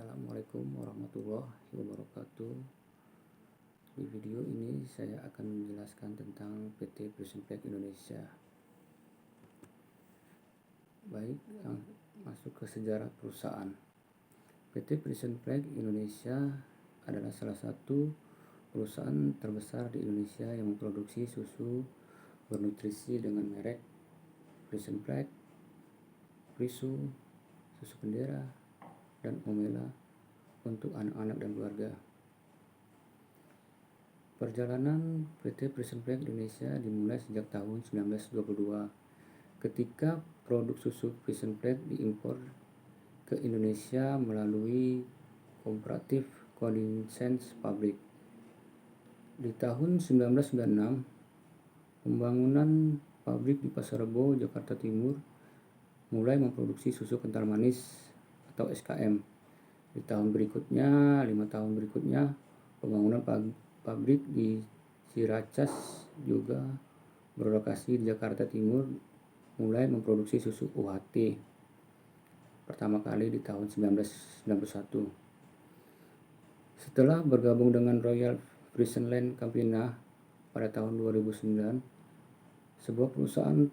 Assalamualaikum warahmatullahi wabarakatuh. Di video ini saya akan menjelaskan tentang PT Prison Flag Indonesia. Baik, masuk ke sejarah perusahaan. PT Prison Flag Indonesia adalah salah satu perusahaan terbesar di Indonesia yang memproduksi susu bernutrisi dengan merek Prison Flag, Frisu, Susu Bendera, dan Omela untuk anak-anak dan keluarga. Perjalanan PT Prison Flag Indonesia dimulai sejak tahun 1922 ketika produk susu Prison Flag diimpor ke Indonesia melalui Cooperative Convenience Pabrik. Di tahun 1996, pembangunan pabrik di Pasar Rebo, Jakarta Timur mulai memproduksi susu kental manis atau SKM. Di tahun berikutnya, 5 tahun berikutnya, pembangunan pabrik di Ciracas juga berlokasi di Jakarta Timur mulai memproduksi susu UHT pertama kali di tahun 1991. Setelah bergabung dengan Royal Frisian Land Campina pada tahun 2009, sebuah perusahaan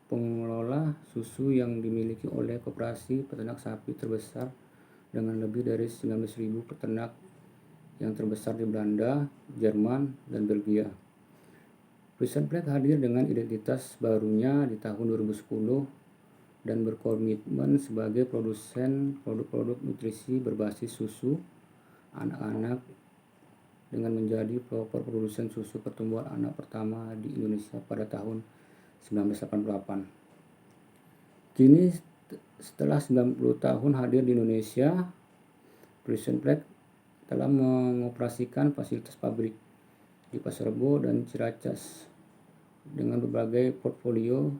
pengelola susu yang dimiliki oleh koperasi peternak sapi terbesar dengan lebih dari 19.000 peternak yang terbesar di Belanda, Jerman, dan Belgia. Prison Flag hadir dengan identitas barunya di tahun 2010 dan berkomitmen sebagai produsen produk-produk nutrisi berbasis susu anak-anak dengan menjadi pelopor produsen susu pertumbuhan anak pertama di Indonesia pada tahun 1988. Kini setelah 90 tahun hadir di Indonesia, Prison Flag telah mengoperasikan fasilitas pabrik di Pasar Rebo dan Ciracas dengan berbagai portfolio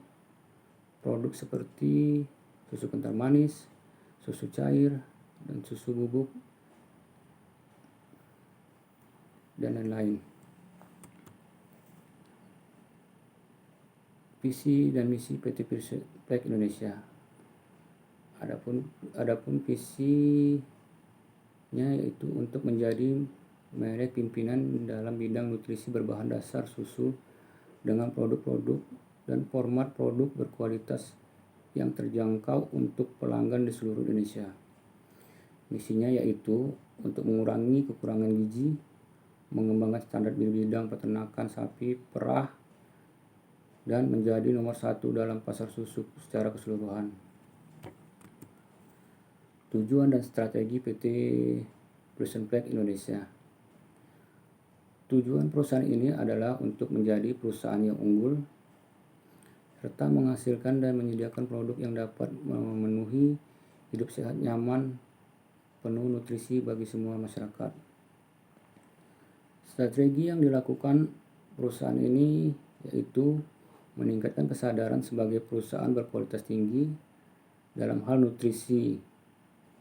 produk seperti susu kental manis, susu cair, dan susu bubuk, dan lain-lain. Visi dan misi PT Prison Flag Indonesia. Adapun visinya yaitu untuk menjadi merek pimpinan dalam bidang nutrisi berbahan dasar susu dengan produk-produk dan format produk berkualitas yang terjangkau untuk pelanggan di seluruh Indonesia. Misinya yaitu untuk mengurangi kekurangan gizi, mengembangkan standar di bidang peternakan sapi perah, dan menjadi nomor 1 dalam pasar susu secara keseluruhan. Tujuan dan strategi PT Prison Flag Indonesia. Tujuan perusahaan ini adalah untuk menjadi perusahaan yang unggul serta menghasilkan dan menyediakan produk yang dapat memenuhi hidup sehat, nyaman, penuh nutrisi bagi semua masyarakat. Strategi yang dilakukan perusahaan ini yaitu meningkatkan kesadaran sebagai perusahaan berkualitas tinggi dalam hal nutrisi,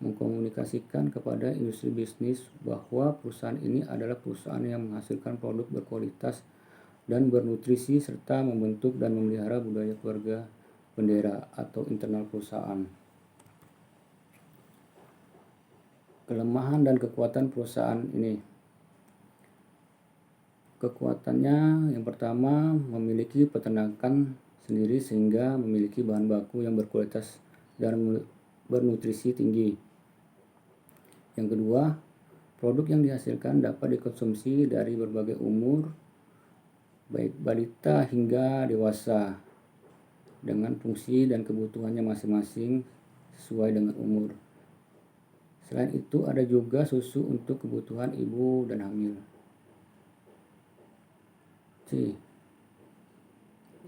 mengkomunikasikan kepada industri bisnis bahwa perusahaan ini adalah perusahaan yang menghasilkan produk berkualitas dan bernutrisi serta membentuk dan memelihara budaya keluarga bendera atau internal perusahaan. Kelemahan dan kekuatan perusahaan ini. Kekuatannya yang pertama, memiliki peternakan sendiri sehingga memiliki bahan baku yang berkualitas dan bernutrisi tinggi. Yang kedua, produk yang dihasilkan dapat dikonsumsi dari berbagai umur, baik balita hingga dewasa, dengan fungsi dan kebutuhannya masing-masing sesuai dengan umur. Selain itu, ada juga susu untuk kebutuhan ibu dan hamil.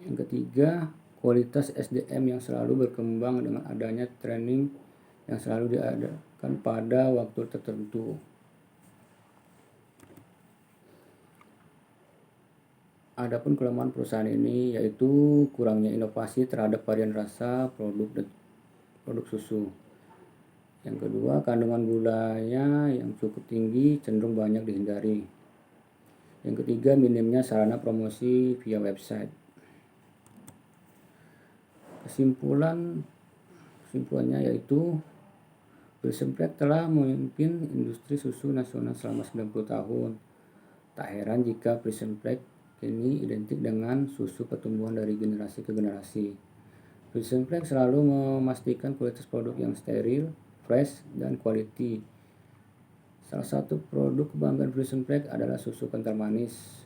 Yang ketiga, kualitas SDM yang selalu berkembang dengan adanya training yang selalu diadakan pada waktu tertentu. Adapun kelemahan perusahaan ini yaitu kurangnya inovasi terhadap varian rasa produk susu. Yang kedua, kandungan gulanya yang cukup tinggi cenderung banyak dihindari. Yang ketiga, minimnya sarana promosi via website. Kesimpulannya yaitu Prison Break telah memimpin industri susu nasional selama 90 tahun. Tak heran jika Prison Break kini identik dengan susu pertumbuhan dari generasi ke generasi. Prison Break selalu memastikan kualitas produk yang steril, fresh, dan quality. Salah satu produk kebanggaan Prison Break adalah susu kental manis.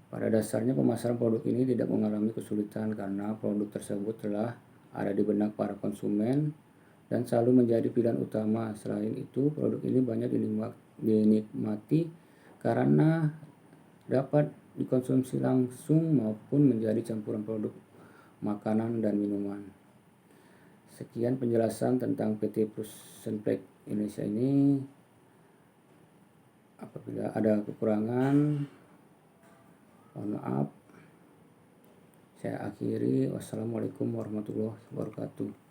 Pada dasarnya pemasaran produk ini tidak mengalami kesulitan karena produk tersebut telah ada di benak para konsumen dan selalu menjadi pilihan utama. Selain itu, produk ini banyak dinikmati karena dapat dikonsumsi langsung maupun menjadi campuran produk makanan dan minuman. Sekian penjelasan tentang PT Prison Break Indonesia ini. Apabila ada kekurangan, mohon maaf. Saya akhiri. Wassalamualaikum warahmatullahi wabarakatuh.